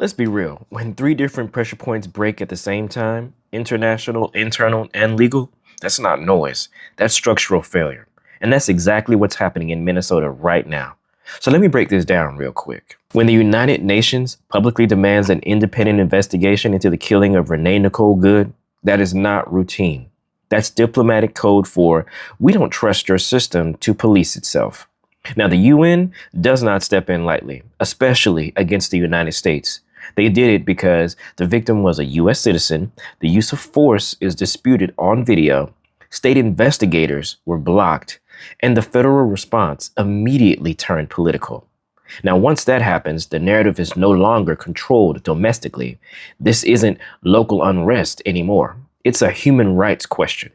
Let's be real. When three different pressure points break at the same time, international, internal, and legal, that's not noise. That's structural failure. And that's exactly what's happening in Minnesota right now. So let me break this down real quick. When the United Nations publicly demands an independent investigation into the killing of Renee Nicole Good, that is not routine. That's diplomatic code for we don't trust your system to police itself. Now, the UN does not step in lightly, especially against the United States. They did it because the victim was a U.S. citizen, the use of force is disputed on video, state investigators were blocked, and the federal response immediately turned political. Now, once that happens, the narrative is no longer controlled domestically. This isn't local unrest anymore. It's a human rights question.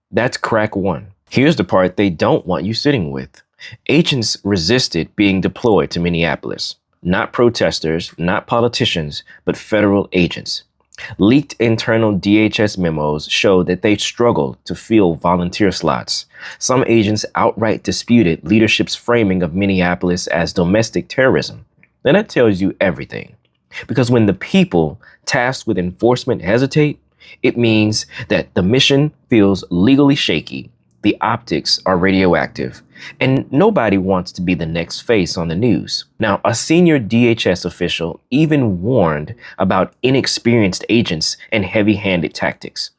That's crack one. Here's the part they don't want you sitting with. Agents resisted being deployed to Minneapolis. Not protesters, not politicians, but federal agents. Leaked internal DHS memos show that they struggled to fill volunteer slots. Some agents outright disputed leadership's framing of Minneapolis as domestic terrorism. And that tells you everything. Because when the people tasked with enforcement hesitate, it means that the mission feels legally shaky. The optics are radioactive, and nobody wants to be the next face on the news. Now, a senior DHS official even warned about inexperienced agents and heavy-handed tactics.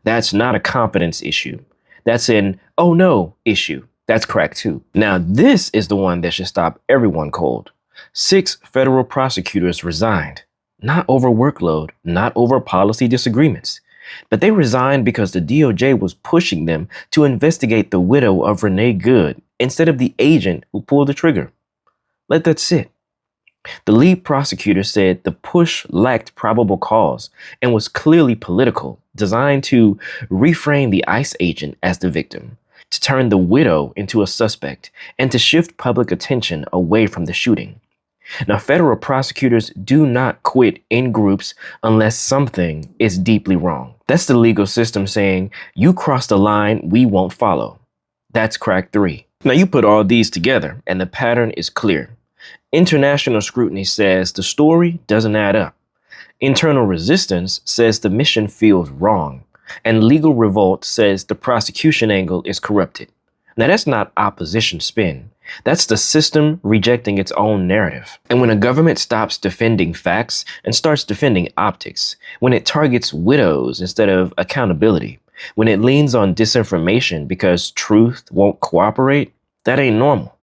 That's not a confidence issue. That's an oh no issue. That's crack too. Now, this is the one that should stop everyone cold. 6 federal prosecutors resigned. Not over workload, not over policy disagreements. But they resigned because the DOJ was pushing them to investigate the widow of Renee Good instead of the agent who pulled the trigger. Let that sit. The lead prosecutor said the push lacked probable cause and was clearly political, designed to reframe the ICE agent as the victim, to turn the widow into a suspect, and to shift public attention away from the shooting. Now, federal prosecutors do not quit in groups unless something is deeply wrong. That's the legal system saying, you cross the line, we won't follow. That's crack 3. Now, you put all these together and the pattern is clear. International scrutiny says the story doesn't add up. Internal resistance says the mission feels wrong. And legal revolt says the prosecution angle is corrupted. Now, that's not opposition spin. That's the system rejecting its own narrative. And when a government stops defending facts and starts defending optics, when it targets widows instead of accountability, when it leans on disinformation because truth won't cooperate, that ain't normal.